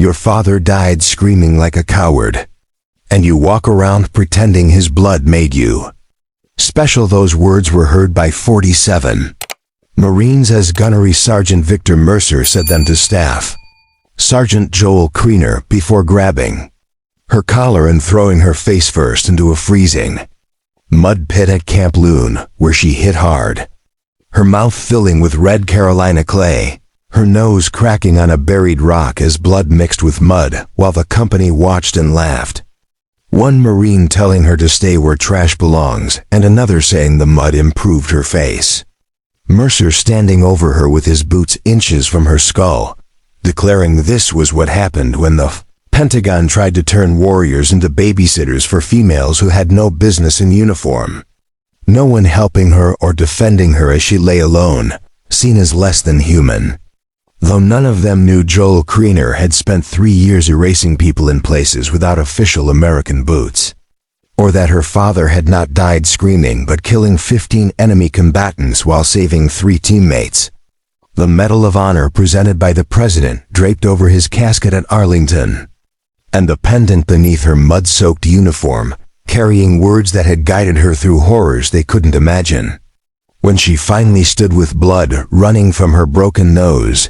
Your father died screaming like a coward. And you walk around pretending his blood made you special. Those words were heard by 47 Marines as Gunnery Sergeant Victor Mercer said them to Staff Sergeant Joel Kriener before grabbing her collar and throwing her face first into a freezing mud pit at Camp Loon, where she hit hard, her mouth filling with red Carolina clay, her nose cracking on a buried rock as blood mixed with mud, while the company watched and laughed. One Marine telling her to stay where trash belongs, and another saying the mud improved her face. Mercer standing over her with his boots inches from her skull, declaring this was what happened when the Pentagon tried to turn warriors into babysitters for females who had no business in uniform. No one helping her or defending her as she lay alone, seen as less than human. Though none of them knew Joel Kriener had spent 3 years erasing people in places without official American boots. Or that her father had not died screaming but killing 15 enemy combatants while saving 3 teammates. The Medal of Honor presented by the President draped over his casket at Arlington. And the pendant beneath her mud-soaked uniform, carrying words that had guided her through horrors they couldn't imagine. When she finally stood with blood running from her broken nose,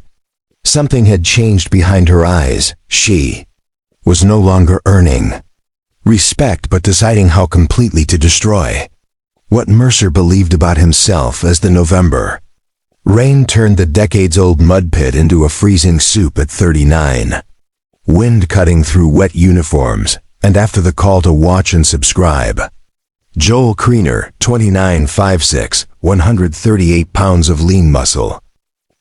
something had changed behind her eyes. She was no longer earning respect but deciding how completely to destroy what Mercer believed about himself as the November rain turned the decades-old mud pit into a freezing soup at 39. Wind cutting through wet uniforms, and after the call to watch and subscribe, Joel Kriener, 29'5'6", 138 pounds of lean muscle,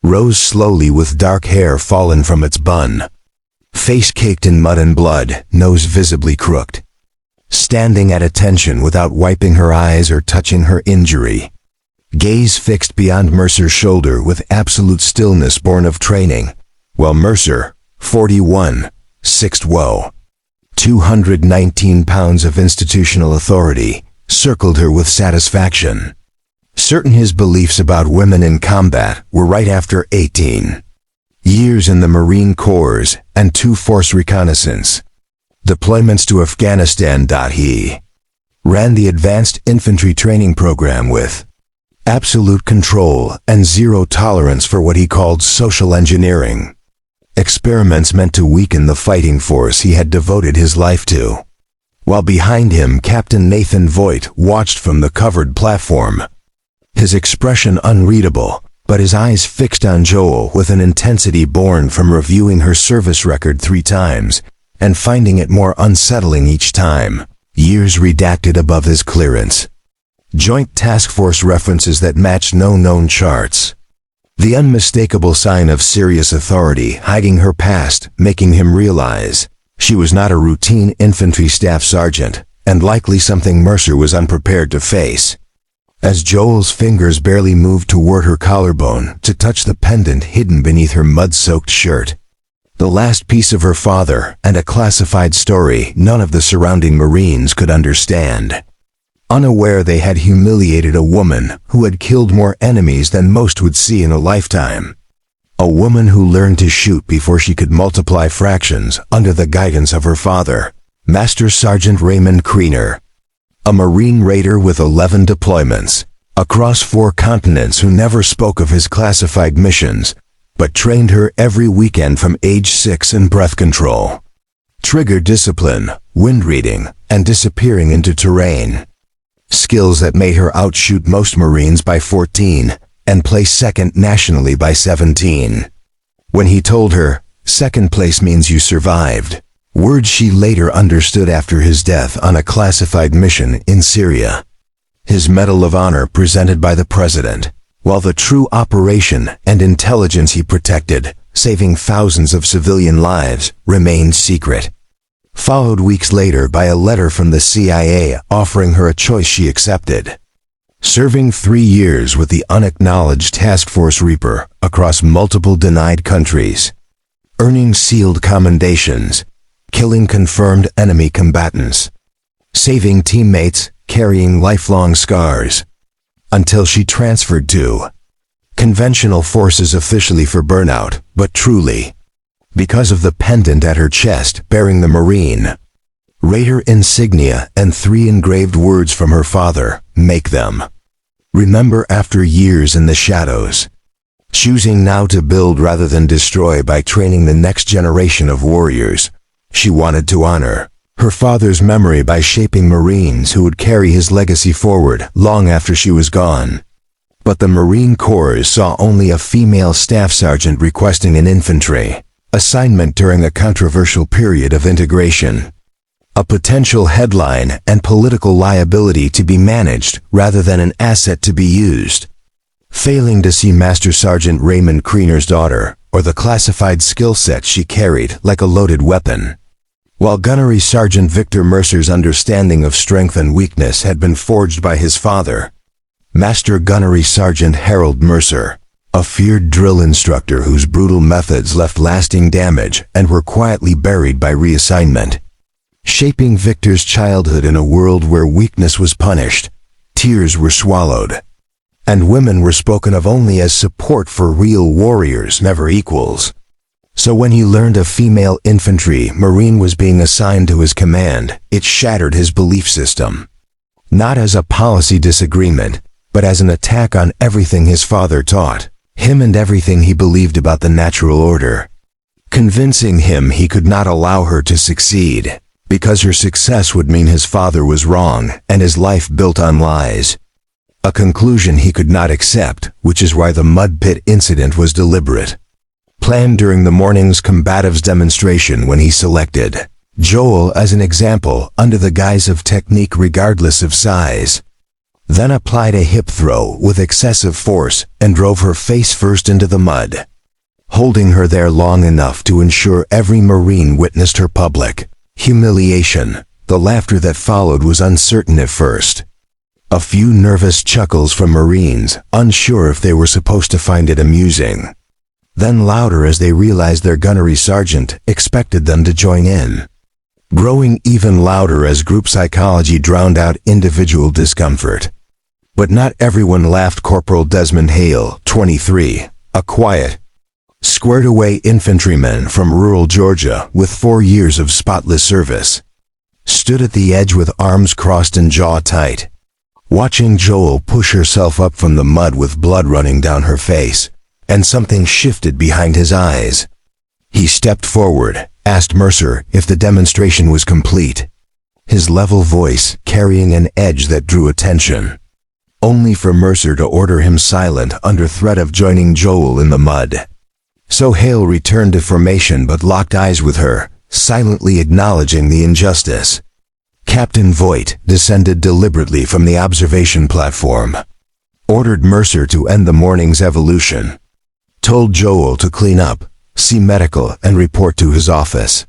rose slowly with dark hair fallen from its bun, face caked in mud and blood, nose visibly crooked, standing at attention without wiping her eyes or touching her injury, gaze fixed beyond Mercer's shoulder with absolute stillness born of training, while Mercer, 41, 6'0", 219 pounds of institutional authority, circled her with satisfaction. Certain his beliefs about women in combat were right after 18 years in the Marine Corps and 2 force reconnaissance deployments to Afghanistan. He ran the Advanced Infantry Training Program with absolute control and zero tolerance for what he called social engineering. Experiments meant to weaken the fighting force he had devoted his life to. While behind him Captain Nathan Voigt watched from the covered platform, his expression unreadable, but his eyes fixed on Joel with an intensity born from reviewing her service record 3 times and finding it more unsettling each time. Years redacted above his clearance. Joint Task Force references that matched no known charts. The unmistakable sign of serious authority hiding her past, making him realize she was not a routine infantry staff sergeant, and likely something Mercer was unprepared to face. As Joel's fingers barely moved toward her collarbone to touch the pendant hidden beneath her mud-soaked shirt, the last piece of her father and a classified story none of the surrounding Marines could understand. Unaware they had humiliated a woman who had killed more enemies than most would see in a lifetime. A woman who learned to shoot before she could multiply fractions under the guidance of her father, Master Sergeant Raymond Kriener. A Marine raider with 11 deployments, across 4 continents, who never spoke of his classified missions, but trained her every weekend from age 6 in breath control, trigger discipline, wind reading, and disappearing into terrain. Skills that made her outshoot most Marines by 14 and place second nationally by 17. When he told her, "Second place means you survived," words she later understood after his death on a classified mission in Syria. His Medal of Honor presented by the President, while the true operation and intelligence he protected, saving thousands of civilian lives, remained secret. Followed weeks later by a letter from the CIA offering her a choice she accepted. Serving 3 years with the unacknowledged Task Force Reaper across multiple denied countries. Earning sealed commendations. Killing confirmed enemy combatants. Saving teammates, carrying lifelong scars. Until she transferred to conventional forces, officially for burnout, but truly because of the pendant at her chest bearing the Marine Raider insignia and 3 engraved words from her father, "Make them remember after years in the shadows." Choosing now to build rather than destroy by training the next generation of warriors, she wanted to honor her father's memory by shaping Marines who would carry his legacy forward long after she was gone. But the Marine Corps saw only a female staff sergeant requesting an infantry assignment during a controversial period of integration. A potential headline and political liability to be managed rather than an asset to be used. Failing to see Master Sergeant Raymond Kriener's daughter, or the classified skill set she carried like a loaded weapon. While Gunnery Sergeant Victor Mercer's understanding of strength and weakness had been forged by his father, Master Gunnery Sergeant Harold Mercer, a feared drill instructor whose brutal methods left lasting damage and were quietly buried by reassignment. Shaping Victor's childhood in a world where weakness was punished, tears were swallowed, and women were spoken of only as support for real warriors, never equals. So when he learned a female infantry Marine was being assigned to his command, it shattered his belief system. Not as a policy disagreement, but as an attack on everything his father taught him and everything he believed about the natural order. Convincing him he could not allow her to succeed, because her success would mean his father was wrong and his life built on lies. A conclusion he could not accept, which is why the mud pit incident was deliberate. Planned during the morning's combatives demonstration when he selected Joel as an example under the guise of technique regardless of size. Then applied a hip throw with excessive force and drove her face first into the mud, holding her there long enough to ensure every Marine witnessed her public humiliation. The laughter that followed was uncertain at first. A few nervous chuckles from Marines, unsure if they were supposed to find it amusing. Then louder as they realized their gunnery sergeant expected them to join in. Growing even louder as group psychology drowned out individual discomfort. But not everyone laughed. Corporal Desmond Hale, 23, a quiet, squared-away infantryman from rural Georgia with 4 years of spotless service, stood at the edge with arms crossed and jaw tight, watching Joel push herself up from the mud with blood running down her face, and something shifted behind his eyes. He stepped forward, asked Mercer if the demonstration was complete, his level voice carrying an edge that drew attention, only for Mercer to order him silent under threat of joining Joel in the mud. So Hale returned to formation but locked eyes with her, silently acknowledging the injustice. Captain Voigt descended deliberately from the observation platform, ordered Mercer to end the morning's evolution, told Joel to clean up, see medical, and report to his office.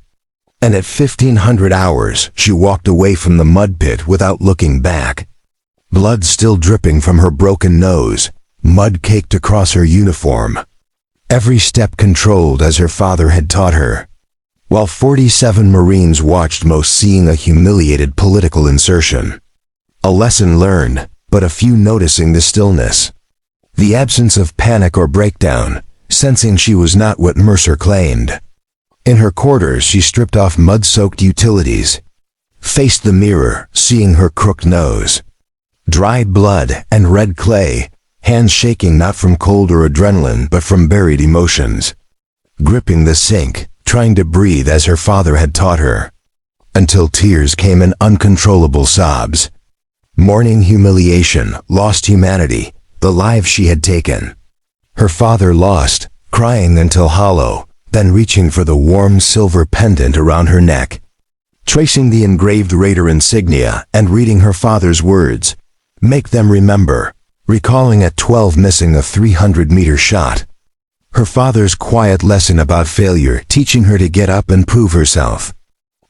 And at 1500 hours, she walked away from the mud pit without looking back. Blood still dripping from her broken nose, mud caked across her uniform. Every step controlled as her father had taught her. While 47 Marines watched, most seeing a humiliated political insertion. A lesson learned, but a few noticing the stillness. The absence of panic or breakdown, sensing she was not what Mercer claimed. In her quarters she stripped off mud-soaked utilities, faced the mirror, seeing her crooked nose, dry blood and red clay, hands shaking not from cold or adrenaline but from buried emotions. Gripping the sink, trying to breathe as her father had taught her, until tears came in uncontrollable sobs. Mourning humiliation, lost humanity, the lives she had taken. Her father lost, crying until hollow, then reaching for the warm silver pendant around her neck. Tracing the engraved Raider insignia and reading her father's words, "Make them remember," recalling at 12 missing a 300-meter shot. Her father's quiet lesson about failure, teaching her to get up and prove herself.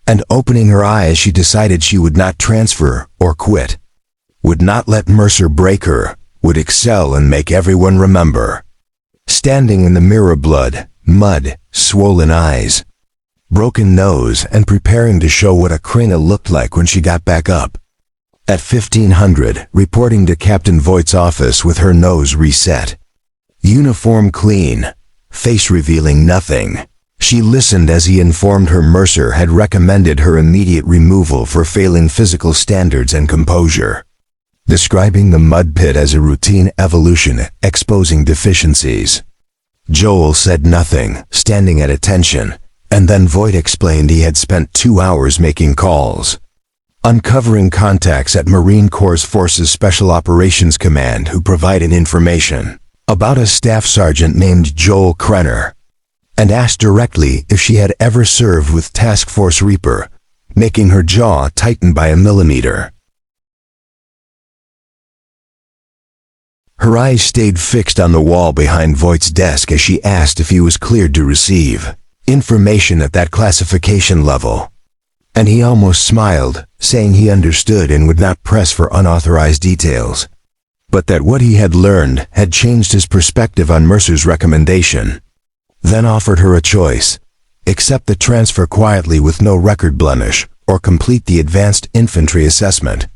And opening her eyes, she decided she would not transfer or quit. Would not let Mercer break her, would excel and make everyone remember. Standing in the mirror, blood, mud, swollen eyes, broken nose, and preparing to show what a Krina looked like when she got back up. At 1500, reporting to Captain Voigt's office with her nose reset. Uniform clean, face revealing nothing. She listened as he informed her Mercer had recommended her immediate removal for failing physical standards and composure, describing the mud pit as a routine evolution exposing deficiencies. Joel said nothing, standing at attention, and then Voight explained he had spent 2 hours making calls, uncovering contacts at Marine Corps Forces Special Operations Command who provided information about a staff sergeant named Joel Krenner, and asked directly if she had ever served with Task Force Reaper, making her jaw tighten by a millimeter. Her eyes stayed fixed on the wall behind Voight's desk as she asked if he was cleared to receive information at that classification level. And he almost smiled, saying he understood and would not press for unauthorized details, but that what he had learned had changed his perspective on Mercer's recommendation. Then offered her a choice: accept the transfer quietly with no record blemish, or complete the advanced infantry assessment,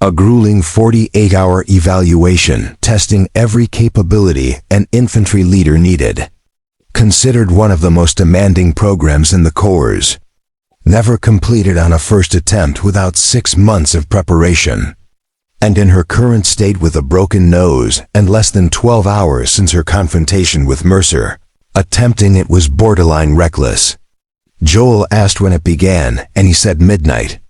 a grueling 48-hour evaluation testing every capability an infantry leader needed. Considered one of the most demanding programs in the Corps. Never completed on a first attempt without 6 months of preparation. And in her current state with a broken nose and less than 12 hours since her confrontation with Mercer, attempting it was borderline reckless. Joel asked when it began, and he said midnight.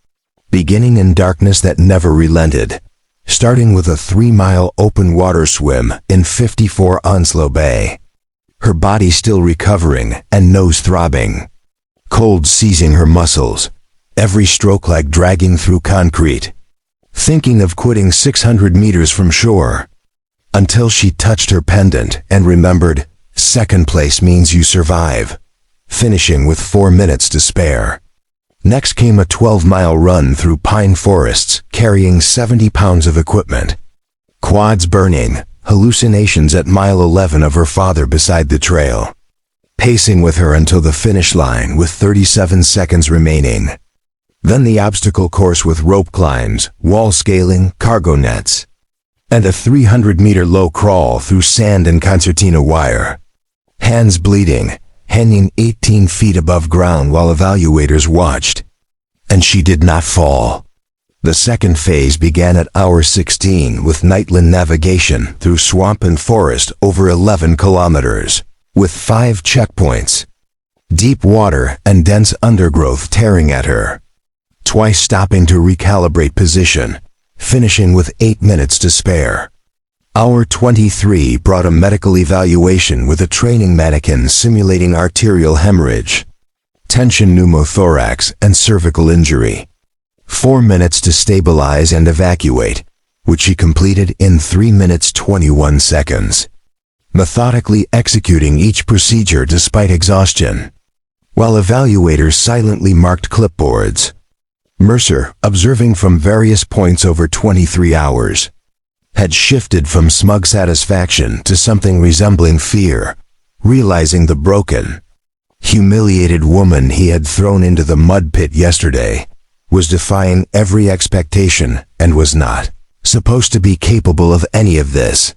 Beginning in darkness that never relented, starting with a 3-mile open water swim in 54 Onslow Bay. Her body still recovering and nose throbbing. Cold seizing her muscles, every stroke like dragging through concrete. Thinking of quitting 600 meters from shore. Until she touched her pendant and remembered, second place means you survive. Finishing with 4 minutes to spare. Next came a 12-mile run through pine forests, carrying 70 pounds of equipment. Quads burning, hallucinations at mile 11 of her father beside the trail. Pacing with her until the finish line with 37 seconds remaining. Then the obstacle course with rope climbs, wall scaling, cargo nets, and a 300-meter low crawl through sand and concertina wire. Hands bleeding, hanging 18 feet above ground while evaluators watched. And she did not fall. The second phase began at hour 16 with nightland navigation through swamp and forest over 11 kilometers, with 5 checkpoints. Deep water and dense undergrowth tearing at her. Twice stopping to recalibrate position, finishing with 8 minutes to spare. Hour 23 brought a medical evaluation with a training mannequin simulating arterial hemorrhage, tension pneumothorax, and cervical injury. 4 minutes to stabilize and evacuate, which she completed in 3 minutes 21 seconds. Methodically executing each procedure despite exhaustion, while evaluators silently marked clipboards. Mercer, observing from various points over 23 hours, had shifted from smug satisfaction to something resembling fear, realizing the broken, humiliated woman he had thrown into the mud pit yesterday was defying every expectation and was not supposed to be capable of any of this.